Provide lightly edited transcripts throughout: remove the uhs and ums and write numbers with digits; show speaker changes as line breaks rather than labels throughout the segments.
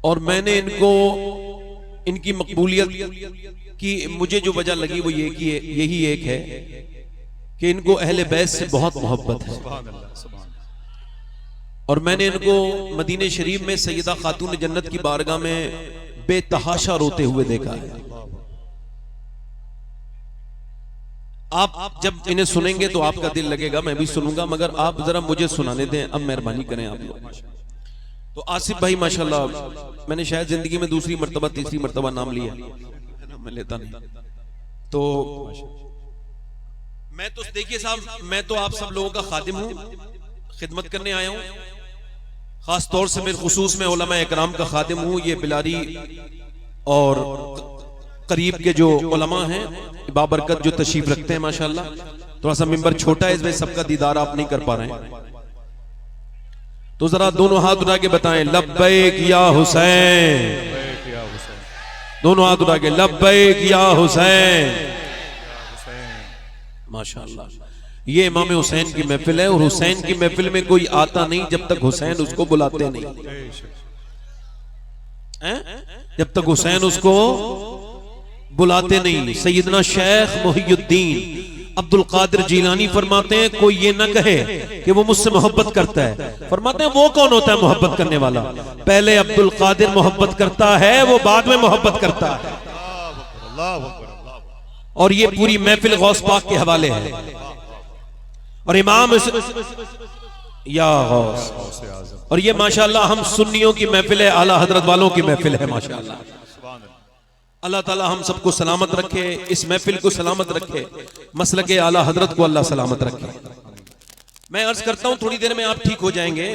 और मैंने इनको इनकी मकबूलियत की मुझे जो वजह लगी वो ये कि यही एक है कि इनको अहले बैत से बहुत मोहब्बत है। और मैंने इनको मदीने शरीफ में सैयदा खातून जन्नत की बारगाह में बेतहाशा रोते हुए देखा है। आप जब इन्हें सुनेंगे तो आपका दिल लगेगा, मैं भी सुनूंगा, मगर आप जरा मुझे सुनाने दें। अब मेहरबानी करें आप लोग। तो आसिफ भाई माशाल्लाह, मैंने शायद जिंदगी में दूसरी मर्तबा तीसरी मर्तबा नाम लिया, मैं लेता नहीं। तो मैं तो देखिए साहब, मैं तो आप सब लोगों का खादिम हूं, खिदमत करने आया हूं। खास तौर से मेरे खुसूस में उलमा इकराम का खादिम हूं। ये बिलारी और करीब के जो उलमा हैं बाबरकत जो तशरीफ रखते हैं माशाल्लाह, थोड़ा सा मिंबर छोटा है इसमें सबका दीदार आप नहीं कर पा रहे हैं, तो जरा दोनों हाथ उठा के बताएं लब्बैक या हुसैन। दोनों हाथ उठा के लब्बैक या हुसैन। माशाल्लाह, ये इमाम हुसैन की महफिल है और हुसैन की महफिल में कोई आता नहीं जब तक हुसैन उसको बुलाते नहीं हैं? जब तक हुसैन उसको बुलाते नहीं। सैयदना शेख मुहियुद्दीन अब्दुल कादिर जीलानी फरमाते हैं कोई ये ना कहे कि वो मुझसे मोहब्बत करता है, फरमाते हैं वो कौन होता है मोहब्बत करने वाला? पहले अब्दुल कादिर मोहब्बत करता है, वो बाद में मोहब्बत करता है। और ये पूरी महफिल गौस पाक के हवाले है। और इमाम या गौस, और ये माशाल्लाह हम सुन्नियों की महफिल है, आला हजरत वालों की महफिल है माशाल्लाह। अल्लाह ताला हम सबको सलामत रखे, इस महफिल को सलामत रखे, मसलके आला हजरत को अल्लाह सलामत रखे। मैं अर्ज करता हूं थोड़ी देर में आप ठीक हो जाएंगे।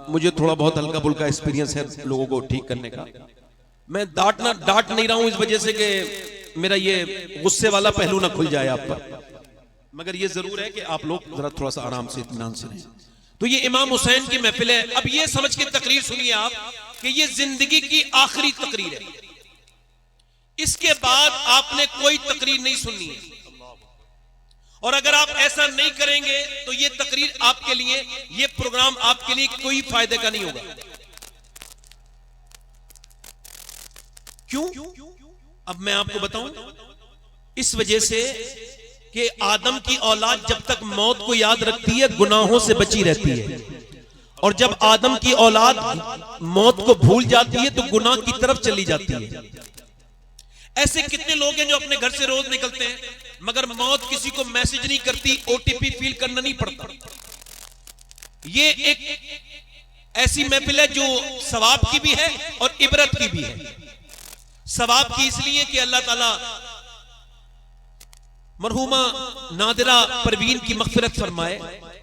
मुझे थोड़ा बहुत हल्का फुल्का एक्सपीरियंस है लोगों को ठीक करने का। मैं डांट नहीं रहा हूं इस वजह से कि मेरा ये गुस्से वाला पहलू ना खुल जाए आप पर, मगर ये जरूर है कि आप लोग जरा थोड़ा सा आराम से इत्मीनान से रहें। तो ये इमाम हुसैन की महफिल है। अब ये समझ के तकरीर सुनिए आप कि ये जिंदगी की आखिरी तकरीर है, इसके बाद आपने कोई तकरीर नहीं सुननी है। और अगर आप ऐसा नहीं करेंगे तो ये तकरीर आपके लिए, ये प्रोग्राम आपके लिए कोई फायदे का नहीं होगा। क्यों? अब मैं आपको बताऊं, इस वजह से कि आदम की औलाद जब तक मौत को याद रखती है गुनाहों से बची रहती है, और जब आदम की औलाद मौत को भूल जाती है तो गुनाह की तरफ चली जाती है। ऐसे कितने लोग हैं जो अपने घर से रोज निकलते हैं मगर मौत किसी को मैसेज नहीं करती, ओटीपी फील करना नहीं पड़ता। ये एक ऐसी महफिल है जो सवाब की भी है और इबरत की भी है। सवाब की इसलिए कि अल्लाह ताला मरहुमा नादिरा परवीन की मग़फ़िरत फरमाए,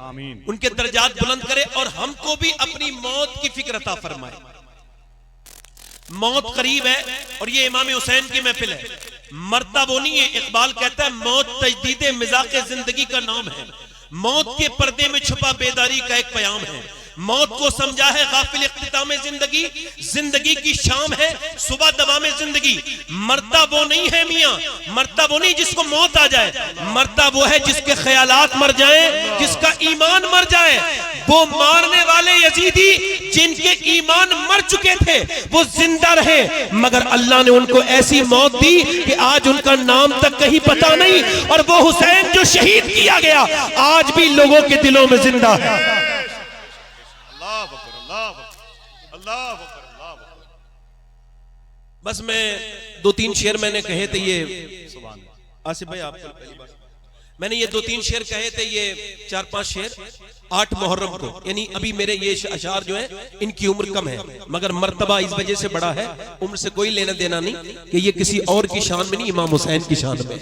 आमीन, उनके दर्जात बुलंद करे और हमको भी अपनी मौत की फिक्र अता फरमाए। मौत करीब है और ये इमाम हुसैन की महफिल है। मरता वो नहीं है, इकबाल कहता है मौत तजदीद मिज़ाक़े जिंदगी का नाम है। मौत के पर्दे में छुपा बेदारी का एक प्याम है। मौत को समझा है गाफिल इख्तिताम जिंदगी, जिंदगी की शाम है सुबह दवा में जिंदगी। मरता वो नहीं है मियां, मरता वो नहीं जिसको मौत आ जाए, मरता वो है जिसके ख्यालात मर जाए, जिसका ईमान मर जाए। वो मारने वाले यजीदी जिनके ईमान मर चुके थे वो जिंदा रहे, मगर अल्लाह ने उनको ऐसी मौत दी कि आज उनका नाम तक कहीं पता नहीं। और वो हुसैन जो शहीद किया गया आज भी लोगों के दिलों में जिंदा है। बस मैं दो तीन शेर मैंने कहे थे, ये आसिफ भाई आप मैंने ये दो तीन शेर कहे थे, ये 4-5 शेर 8 मुहर्रम को, यानी अभी मेरे ये अशार जो है इनकी उम्र कम है मगर मर्तबा इस वजह से बड़ा है, उम्र से कोई लेना देना नहीं कि ये किसी और की शान में नहीं, इमाम हुसैन की शान में।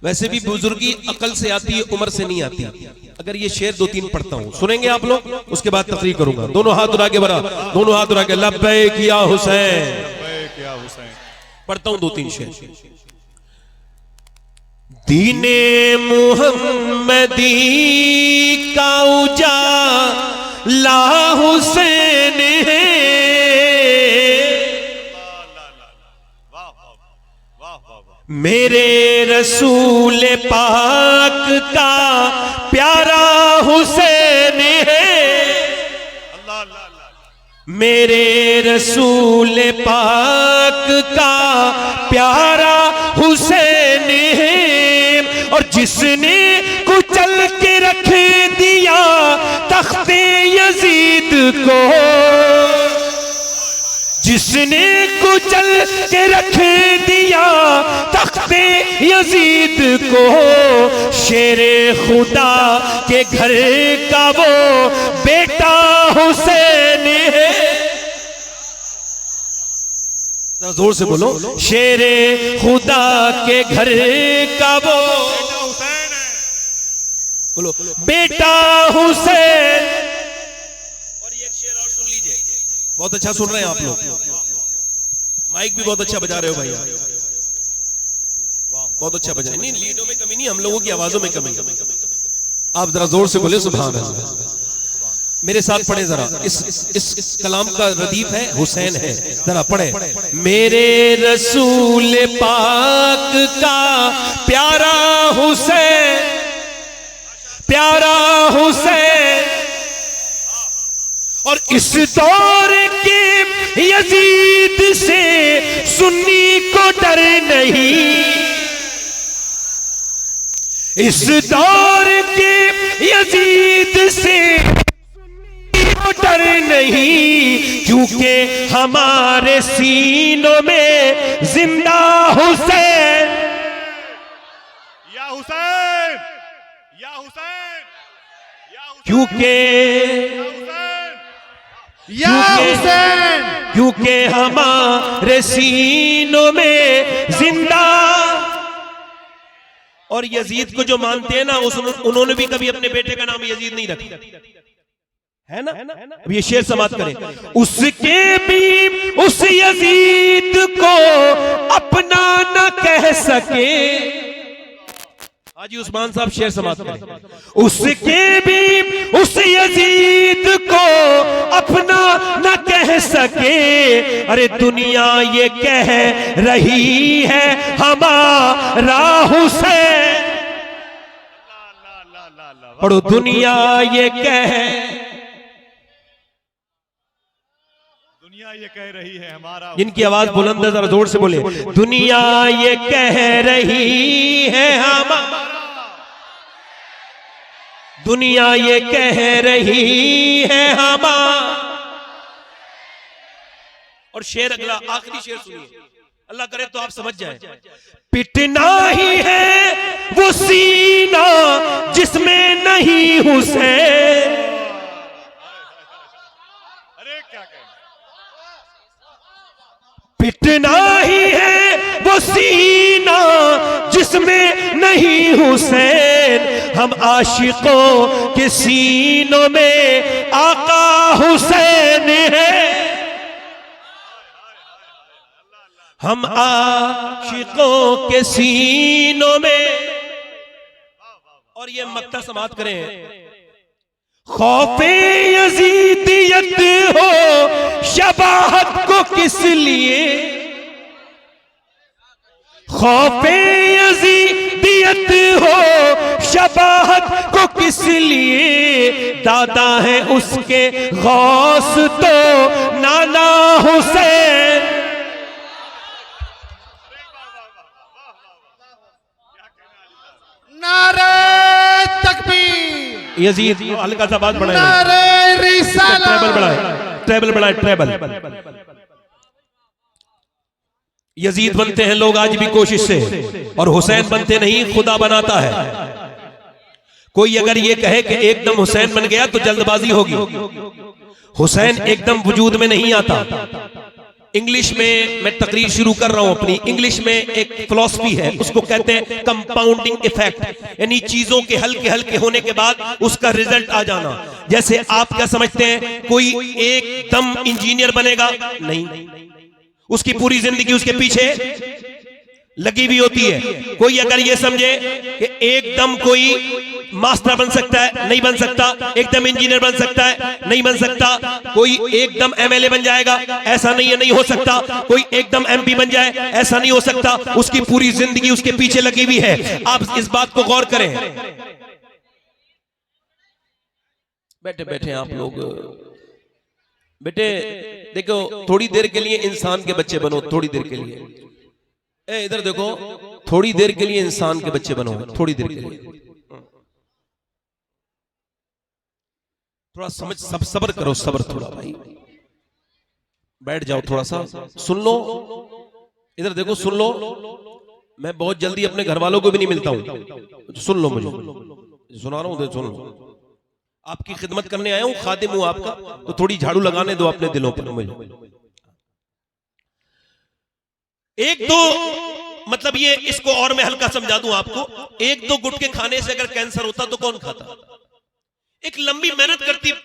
वैसे भी बुजुर्गी अकल से आती है, उम्र से नहीं आती। अगर ये शेर 2-3 पढ़ता हूं, सुनेंगे आप लोग, उसके बाद तकरीर करूंगा। दोनों हाथ उठा के बरा, दोनों हाथ उठा के लब्बैक या हुसैन। पढ़ता हूं 2-3 शेर। दीने मुहम्मदी का उजाला हुसैन है, मेरे रसूल पाक का प्यारा हुसैन है, मेरे रसूल पाक का प्यारा हुसैन है, और जिसने कुचल के रख दिया तख्ते यजीद को, जिसने कुचल के रख दिया तख्ते यजीद को, शेरे खुदा के घर का वो बेटा हुसैन है। जोर से बोलो, शेरे खुदा के घर का वो बोलो बेटा हुसैन। और ये शेर और सुन लीजिए, बहुत अच्छा सुन रहे हैं आप लोग, माइक भी बहुत अच्छा बजा रहे हो भैया, बहुत अच्छा बजा। नहीं, लीडों में कमी नहीं, हम लोगों की आवाजों में कमी। आप जरा जोर से बोले सुभान अल्लाह। मेरे साथ पढ़े जरा, इस कलाम का रदीफ है हुसैन है, जरा पढ़े। मेरे रसूल पाक का प्यारा हुसैन, प्यारा हुसैन, और इस दौर के यजीद से सुन्नी को डर नहीं, इस दौर के यजीद से डर नहीं, क्योंकि हमारे सीनों में जिंदा हुसैन, या हुसैन, या हुसैन, क्योंकि या हुसैन, क्योंकि हमारे सीनों में जिंदा। और यजीद को जो मानते हैं ना, उन्होंने भी कभी अपने बेटे का नाम यजीद नहीं रखा है ना। अब ये शेर समाप्त करें, उसके भी उस यजीद को अपना न कह सके। हाजी उस्मान साहब शेर समाप्त करें, उसके भी उस यजीद को अपना न कह सके। अरे दुनिया ये कह रही है हमारा हुसैन, पढ़ो, दुनिया ये कह रही है हमारा। जिनकी आवाज बुलंद है जरा जोर से बोले, दुनिया ये कह रही है हमारा, दुनिया ये कह रही है हमारा। और शेर अगला, आखिरी शेर सुनिए, अल्लाह करे तो आप समझ जाए। पिटना ही है वो सीना जिसमें नहीं हुसैन, पिटना ही है वो सीना जिसमें नहीं हुसैन। हम आशिकों के सीनों में आका हुसैन है, हम आशिकों के सीनों में। और ये मक्ता समाप्त करें, खौफे यजीदियत हो शबाहत को किस लिए, खौफे यजीदियत हो शबाहत को किस लिए। दादा है उसके गौस तो नाना हुसैन।
नारे तकबीर,
यजीद हल्का सा बात बढ़ाए,
नारे रिसालत,
ट्रेबल बढ़ाए, ट्रेबल बढ़ाए, ट्रेबल। यजीद बनते हैं लोग आज भी कोशिश से, और हुसैन बनते नहीं, खुदा बनाता है। कोई अगर ये कहे कि एकदम हुसैन बन गया तो जल्दबाजी होगी। हुसैन एकदम वजूद में नहीं आता। इंग्लिश में मैं तकरीर शुरू कर रहा हूं अपनी, इंग्लिश में एक फिलॉसफी है, उसको कहते हैं कंपाउंडिंग इफेक्ट, यानी चीजों के हल्के हल्के होने के बाद उसका रिजल्ट आ जाना। जैसे आप क्या समझते हैं, कोई एकदम इंजीनियर बनेगा? नहीं, उसकी पूरी जिंदगी उसके पीछे लगी हुई होती है। कोई अगर ये समझे कि एकदम कोई मास्टर बन सकता है, नहीं बन सकता। एकदम इंजीनियर बन सकता है, नहीं बन सकता। कोई एकदम एमएलए बन जाएगा, ऐसा नहीं है, नहीं हो सकता। कोई एकदम एमपी बन जाए, ऐसा नहीं हो सकता। उसकी पूरी जिंदगी उसके पीछे लगी हुई है। आप इस बात को गौर करें। बैठे बैठे आप लोग, बेटे देखो थोड़ी देर के लिए इंसान के बच्चे बनो, थोड़ी देर के लिए। इधर देखो, थोड़ी देर के लिए इंसान के बच्चे बनो, थोड़ी देर के लिए। थोड़ा समझ, सब सब्र करो, सब्र थोड़ा भाई। बैठ जाओ, थोड़ा सा सुन लो। इधर देखो, सुन लो। मैं बहुत जल्दी अपने घर वालों को भी नहीं मिलता हूं, सुन लो, मुझे सुना रहा हूं, सुन लो। आपकी खिदमत करने आया हूं, खादिम हूं आपका, तो थोड़ी झाड़ू लगाने दो अपने दिलों पर मुझे। एक दो मतलब ये, इसको और मैं हल्का समझा दूं आपको। एक दो गुटके खाने से अगर कैंसर होता तो कौन खाता? एक लंबी मेहनत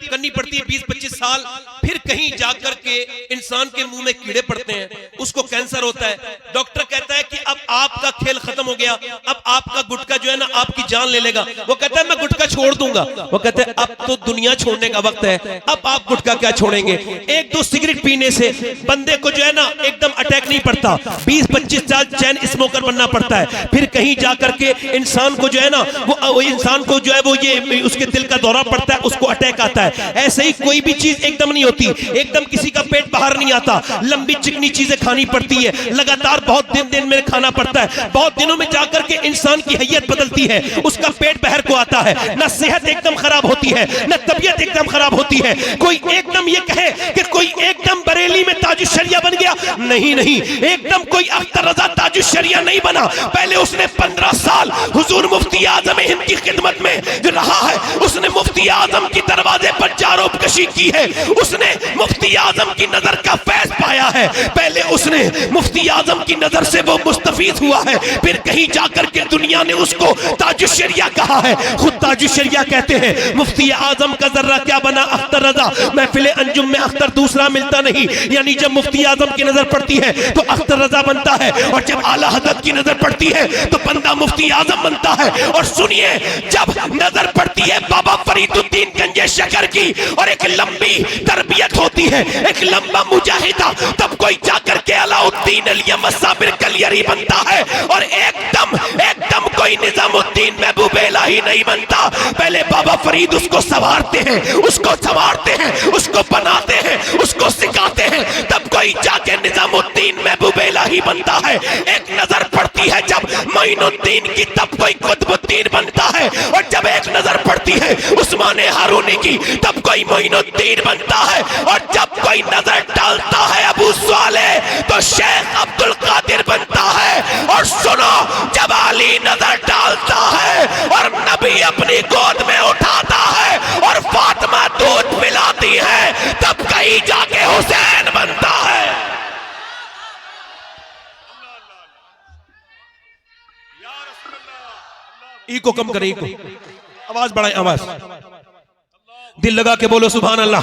करनी पड़ती है, 20-25 साल, फिर कहीं जाकर के इंसान के मुंह में कीड़े पड़ते हैं, उसको कैंसर होता है। डॉक्टर कहता है कि अब आपका खेल खत्म हो गया, अब आपका गुटखा जो है ना आपकी जान ले लेगा। वो कहता है मैं गुटखा छोड़ दूंगा। वो कहते हैं अब तो दुनिया छोड़ने का वक्त है, अब आप गुटखा क्या छोड़ेंगे? एक दो सिगरेट पीने से बंदे को जो है ना एकदम अटैक नहीं पड़ता, 20-25 साल चैन स्मोकर बनना पड़ता है, फिर कहीं जाकर के इंसान को जो है ना वो इंसान को जो है वो ये उसके दिल का दौरा पड़ता है, उसको अटैक आता है। ऐसे ही कोई भी चीज एकदम नहीं होती, एकदम किसी का पेट बाहर नहीं आता, लंबी चिकनी चीजें खानी पड़ती है, लगातार बहुत दिन में खाना पड़ता है, बहुत दिनों में जाकर के इंसान की हैयत बदलती है, उसका पेट बाहर को आता है, ना सेहत एकदम खराब होती है, ना तबीयत एकदम खराब होती है। कोई एकदम ये कहे कि कोई एकदम बरेली में ताजुश शरिया बन गया, नहीं नहीं, एकदम कोई अख्तर रजा ताजुश शरिया नहीं बना। पहले उसने 15 साल हुजूर मुफ्ती आजम हिंद की खिदमत में जो रहा है, उसने मुफ्ती आजम की दरवाजे पर जारोबकशी की है, उसने मुफ्ती आजम की नजर का फैज पाया है, पहले उसने मुफ्ती आजम की नजर से वो मुस्तफीद हुआ है, फिर कहीं जाकर के दुनिया ने उसको ताजुश शरिया कहा है। खुद ताजुश शरिया कहते हैं मुफ्ती आजम का जर्रा क्या बना अख्तर रजा, महफिल अंजुम में अख्तर दूसरा मिलता नहीं, यानी जब मुफ्ती आजम की नजर पड़ती है तो अख्तर रजा बनता है, और जब आला हजरत की नजर पड़ती है तो बंदा मुफ्ती आजम बनता है। और सुनिए, जब नजर पड़ती है बाबा फरीदुद्दीन गंजे शकर की और एक लंबी तरबियत होती है, एक लंबा मुजाहिदा, तब कोई जाकर के अलाउद्दीन अलिया मसाबिर कलियरी बनता है, और एकदम कोई निजामुद्दीन महबूब इलाही नहीं बनता। पहले बाबा फरीद उसको संवारते हैं, उसको संवारते हैं, उसको बनाते हैं, उसको सिखाते हैं, तब कोई जाके निजामुद्दीन महबूब इलाही बनता है। एक नजर पड़ती है जब मोइनुद्दीन की, तब कोई कुतुबुद्दीन बनता है, और जब एक नजर पड़ती है उस्मान हारूनी की, तब कोई मोइनुद्दीन बनता है, और जब कोई नजर डालता है अबू सालेह तो शेख अब्दुल कादिर बनता है। और सुनो, जब अली नजर डालता है और नबी अपनी गोद में उठाता है और फातिमा दूध पिलाती है, तब कहीं जाके हुसैन बनता है। इको कम करें, इको, आवाज बढ़ाएं, आवाज, दिल लगा के बोलो सुभान अल्लाह।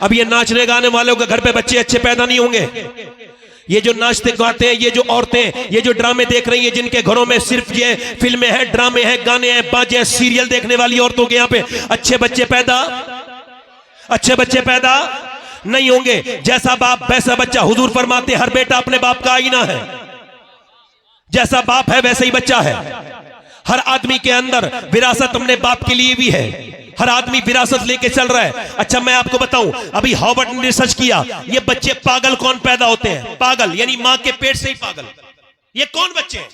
अब ये नाचने गाने वालों के घर पे बच्चे अच्छे पैदा नहीं होंगे। ये जो नाचते गाते हैं, ये जो औरतें, ये जो ड्रामे देख रही हैं, जिनके घरों में सिर्फ ये फिल्में हैं, ड्रामे हैं, गाने हैं, बाजे हैं, सीरियल देखने वाली औरतों के यहाँ पे अच्छे बच्चे पैदा नहीं होंगे। जैसा बाप वैसा बच्चा। हुजूर फरमाते हर बेटा अपने बाप का आईना है, जैसा बाप है वैसा ही बच्चा है। हर आदमी के अंदर विरासत अपने बाप के लिए भी है, हर आदमी विरासत लेके चल रहा है। अच्छा मैं आपको बताऊं, अभी हार्वर्ड ने रिसर्च किया, ये बच्चे पागल कौन पैदा होते हैं? पागल यानी मां के पेट से ही पागल। ये कौन बच्चे हैं?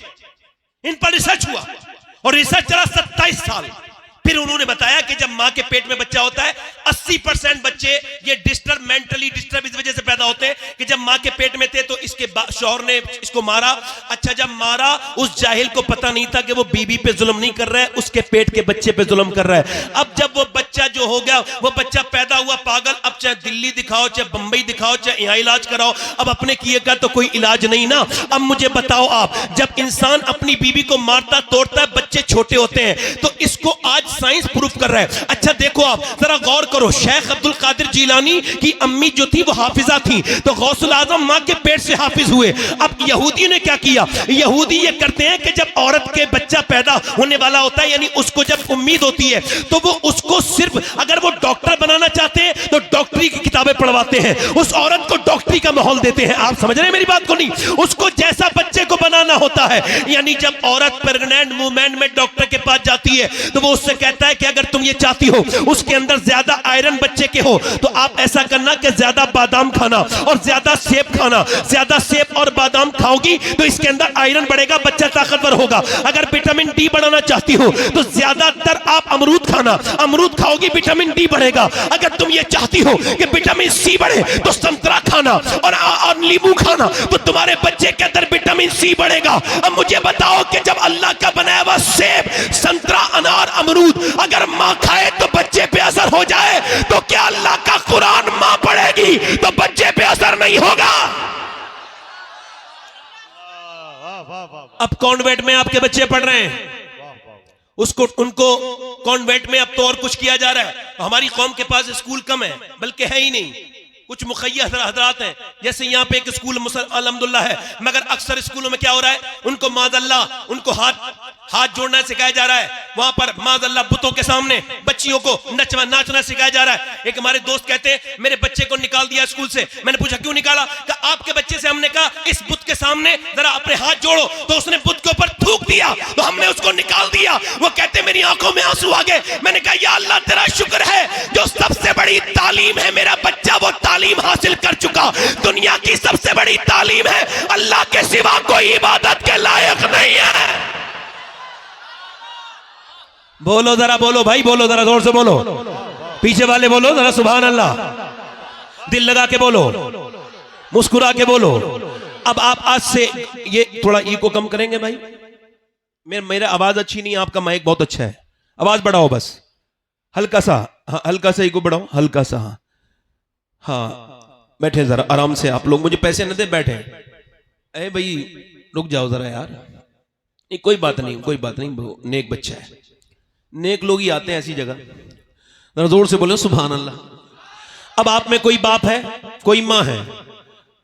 इन पर रिसर्च हुआ और रिसर्च चला 27 साल। फिर उन्होंने बताया कि जब मां के पेट में बच्चा होता है 80% बच्चे ये मेंटली डिस्टर्ब इस वजह से पैदा होते हैं कि जब मां के पेट में थे तो इसके शौहर ने इसको मारा। अच्छा जब मारा, उस जाहिल को पता नहीं था कि वो बीबी पे जुल्म नहीं कर रहा है, उसके पेट के बच्चे पे जुल्म कर रहा है। अब जब वो बच्चा जो हो गया, वो बच्चा पैदा हुआ पागल। अब चाहे दिल्ली दिखाओ, चाहे बंबई दिखाओ, चाहे यहाँ इलाज कराओ, अब अपने किए का तो कोई इलाज नहीं ना। अब मुझे बताओ आप, जब इंसान अपनी बीबी को मारता तोड़ता है, बच्चे छोटे होते हैं, तो इसको आज साइंस प्रूफ कर रहा है। अच्छा देखो आप जरा गौर करो, शेख अब्दुल कादिर जीलानी की अम्मी जो थी वो हाफिजा थी, तो गौसुल आजम मां के पेट से हाफिज हुए। अब यहूदी ने क्या किया? यहूदी ये करते हैं कि जब औरत के बच्चा पैदा होने वाला होता है, यानी उसको जब उम्मीद होती है, तो वो उसको सिर्फ, अगर वो डॉक्टर बनाना चाहते हैं तो डॉक्टरी डॉक्टरी की किताबें पढ़वाते हैं, उस औरत को डॉक्टरी का माहौल देते हैं। आप समझ रहे हैं मेरी बात को? नहीं, उसको जैसा बच्चे को बनाना होता है। यानी जब औरत प्रेग्नेंट मूवमेंट में डॉक्टर के पास जाती है तो वो उससे कहता है कि अगर तुम ये चाहती हो उसके अंदर ज्यादा आयरन बच्चे के हो तो आप ऐसा करना कि ज्यादा बादाम खाना और ज्यादा सेब खाना। ज्यादा सेब और बादाम खाओगी तो इसके अंदर आयरन बढ़ेगा, बच्चा ताकतवर होगा। अगर विटामिन डी बढ़ाना चाहती हो तो ज्यादातर आप अमरूद खाना, अमरूद खाओगी विटामिन डी बढ़ेगा। अगर तुम ये चाहती हो कि विटामिन सी बढ़े तो संतरा खाना और नींबू खाना, तो तुम्हारे बच्चे के अंदर विटामिन सी बढ़ेगा। अब मुझे बताओ कि जब अल्लाह का बनाया हुआ सेब, संतरा, अनार, अमरूद अगर मां खाए तो बच्चे पे असर हो जाए, तो क्या अल्लाह का कुरान मां पढ़ेगी तो बच्चे पे असर नहीं होगा? अब कॉन्वेंट में आपके बच्चे पढ़ रहे हैं, उसको उनको कॉन्वेंट में अब तो और कुछ किया जा रहा है। हमारी कौम के पास स्कूल कम है, बल्कि है ही नहीं। कुछ मुखैया हजरात हैं, जैसे यहाँ पे एक स्कूल अल्हम्दुलिल्लाह है, मगर अक्सर स्कूलों में क्या हो रहा है, उनको माज़अल्लाह उनको हाथ जोड़ना सिखाया जा रहा है। वहां पर माज़अल्लाह बुतों के सामने बच्चियों को नाचना सिखाया जा रहा है। एक हमारे दोस्त कहते हैं मेरे बच्चे को निकाल दिया स्कूल से। मैंने पूछा क्यों निकाला? कि आपके बच्चे से हमने कहा इस बुत के सामने जरा अपने हाथ जोड़ो, तो उसने बुत के ऊपर थूक दिया तो हमने उसको निकाल दिया। वो कहते मेरी आंखों में आंसू आ गए। मैंने कहा या अल्लाह तेरा शुक्र है जो सबसे बड़ी तालीम है मेरा बच्चा वो तालीम हासिल कर चुका। दुनिया की सबसे बड़ी तालीम है अल्लाह के सिवा कोई इबादत के लायक नहीं है। बोलो जरा, बोलो भाई, बोलो जरा जोर से बोलो। पीछे वाले बोलो जरा सुभान अल्लाह, दिल लगा के बोलो, मुस्कुरा के बोलो। अब आप आज से ये थोड़ा ईको कम करेंगे भाई? मेरा आवाज अच्छी नहीं, आपका माइक बहुत अच्छा है, आवाज बढ़ाओ बस हल्का सा। हाँ, हल्का सा ईको बढ़ाओ, हल्का सा। हाँ हाँ, बैठे जरा आराम से। आप लोग मुझे पैसे न दे, बैठे। अरे भाई रुक जाओ जरा यार। नहीं कोई बात नहीं, कोई बात नहीं, नेक बच्चा है, नेक लोग ही आते हैं ऐसी जगह। जरा जोर से बोलो सुभान अल्लाह। अब आप में कोई बाप है, कोई माँ है,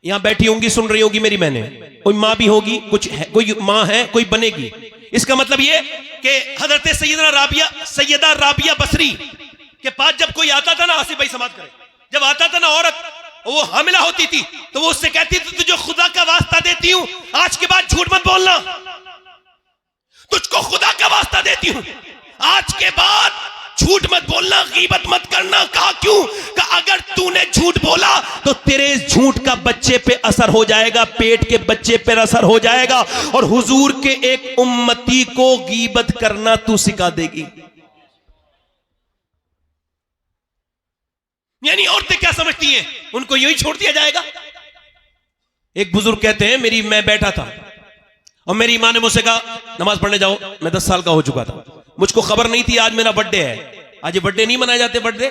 यहां बैठी होंगी, सुन रही होगी मेरी मैंने, कोई माँ भी होगी, कुछ है, कोई माँ है, कोई बनेगी। इसका मतलब ये कि हजरत सैयदा राबिया बसरी के पास जब कोई आता था ना, आसिफ भाई समाज करे, जब आता था ना औरत, वो हामिला होती थी तो वो उससे कहती थी तुझे खुदा का वास्ता देती हूं आज के बाद झूठ मत बोलना, तुझको खुदा का वास्ता देती हूं आज के बाद झूठ मत बोलना, गीबत मत करना। कहा क्यों? कि अगर तूने झूठ बोला तो तेरे झूठ का बच्चे पे असर हो जाएगा, पेट के बच्चे पे असर हो जाएगा, और हुजूर के एक उम्मती को गीबत करना तू सिखा देगी। यानी औरतें क्या समझती हैं, उनको यही छोड़ दिया जाएगा। एक बुजुर्ग कहते हैं मैं बैठा था और मेरी मां ने मुझसे कहा नमाज पढ़ने जाओ। मैं 10 साल का हो चुका था, मुझको खबर नहीं थी आज मेरा बर्थडे है। आज ये बर्थडे नहीं मनाए जाते बर्थडे,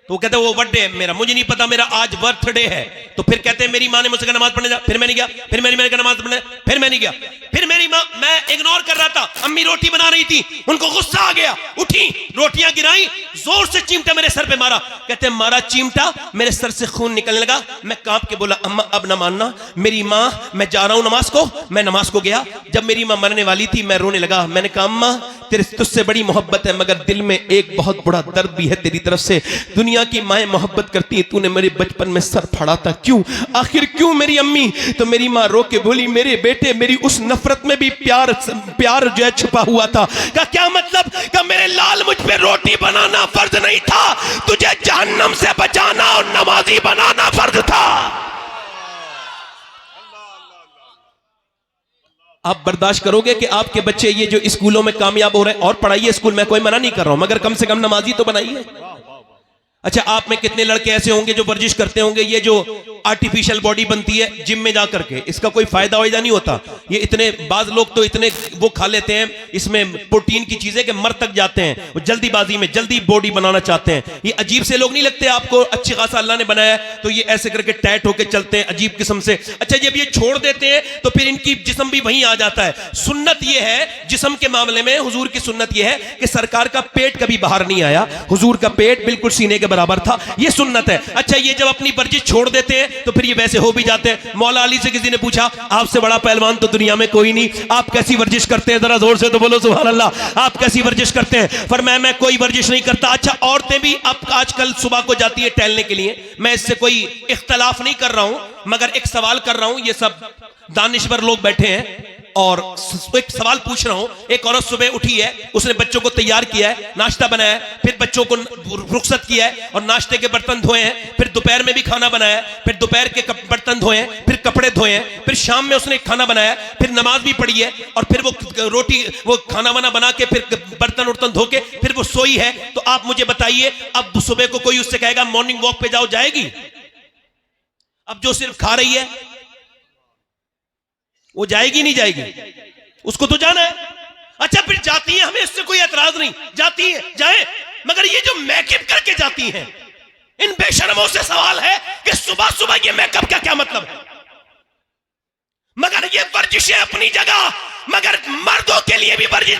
तो वो कहते वो बर्थडे है मेरा, मुझे नहीं पता मेरा आज बर्थडे है। तो फिर कहते हैं मेरी मां ने मुझसे कहा नमाज पढ़ने जा, फिर मैं नहीं गया, फिर मेरी मां ने कहा नमाज पढ़ने, फिर मैं नहीं गया, फिर मेरी मां, मैं इग्नोर कर रहा था, अम्मी रोटी बना रही थी, उनको गुस्सा आ गया, उठी, रोटियां गिराई, जोर से चिमटा मेरे सर पे मारा। कहते हैं मारा चिमटा, मेरे सर से खून निकलने लगा। मैं कांप के बोला अम्मा अब ना मानना, मेरी मां मैं जा रहा हूं नमाज को। मैं नमाज को गया, जब मेरी मां मरने वाली थी मैं रोने लगा। मैंने कहा अम्मा तेरे तुझसे बड़ी मोहब्बत है, मगर दिल में एक बहुत बड़ा दर्द भी है तेरी तरफ से। दुनिया की माएं मोहब्बत करती है, तूने मेरे बचपन में सर फाड़ा था, क्यों आखिर क्यों मेरी अम्मी? तो मेरी मां रो के बोली मेरे बेटे मेरी उस नफरत में भी प्यार जो है छुपा हुआ था। का क्या मतलब? का मेरे लाल मुझ पे रोटी बनाना फर्ज नहीं था, तुझे जहन्नम से बचाना और नमाजी बनाना फर्ज था। आप बर्दाश्त करोगे कि आपके बच्चे ये जो स्कूलों में कामयाब हो रहे हैं, और पढ़ाइए स्कूल में, कोई मना नहीं कर रहा हूं, मगर कम से कम नमाजी तो बनाइए। अच्छा आप में कितने लड़के ऐसे होंगे जो वर्जिश करते होंगे, ये जो आर्टिफिशियल बॉडी बनती है जिम में जा करके, इसका कोई फायदा वायदा नहीं होता। ये इतने बाज लोग तो इतने वो खा लेते हैं इसमें प्रोटीन की चीजें कि मर तक जाते हैं, वो जल्दीबाजी में जल्दी बॉडी बनाना चाहते हैं। ये अजीब से लोग नहीं लगते आपको? अच्छी खासा अल्लाह ने बनाया है तो ये ऐसे करके टाइट होकर चलते हैं अजीब किस्म से। अच्छा जब ये छोड़ देते हैं तो फिर इनकी जिस्म भी वहीं आ जाता है। सुन्नत ये है जिस्म के मामले में, हुजूर की सुन्नत ये है कि सरकार का पेट कभी बाहर नहीं आया, हुजूर का पेट बिल्कुल सीने के बराबर था, ये सुन्नत है। अच्छा, ये जब अपनी वर्जिश छोड़ देते हैं तो फिर ये वैसे हो भी जाते हैं। मौला अली से किसी ने पूछा, आपसे बड़ा पहलवान तो दुनिया में कोई नहीं, आप कैसी वर्जिश करते हैं? जरा जोर से तो बोलो सुभान अल्लाह। आप कैसी वर्जिश करते हैं? फरमाया मैं कोई वर्जिश नहीं करता। अच्छा, औरतें भी अब आजकल सुबह को जाती है टहलने के लिए, मैं इससे कोई इख्तलाफ नहीं कर रहा हूं, मगर एक सवाल कर रहा हूं। ये सब दानिश्वर लोग बैठे हैं और एक सवाल पूछ रहा हूं। एक औरत सुबह उठी है, उसने बच्चों को तैयार किया है, नाश्ता बनाया है, फिर बच्चों को रुखसत किया है और नाश्ते के बर्तन धोए हैं, फिर दोपहर में भी खाना बनाया, फिर दोपहर के बर्तन धोए हैं, फिर कपड़े धोए हैं, फिर शाम में उसने खाना बनाया, फिर नमाज भी पढ़ी है और फिर वो रोटी वो खाना वाना बना के फिर बर्तन उर्तन धो के फिर वो सोई है। तो आप मुझे बताइए, अब सुबह को कोई उससे कहेगा मॉर्निंग वॉक पे जाओ, जाएगी? अब जो सिर्फ खा रही है वो जाएगी नहीं जाएगी? उसको तो जाना है। अच्छा, फिर जाती है, हमें इससे कोई एतराज नहीं, जाती है जाए, मगर ये जो मेकअप करके जाती हैं, इन बेशर्मों से सवाल है कि सुबह सुबह ये मेकअप का क्या मतलब है? मगर ये वर्जिशें अपनी जगह, मगर मर्दों के लिए भी वर्जिश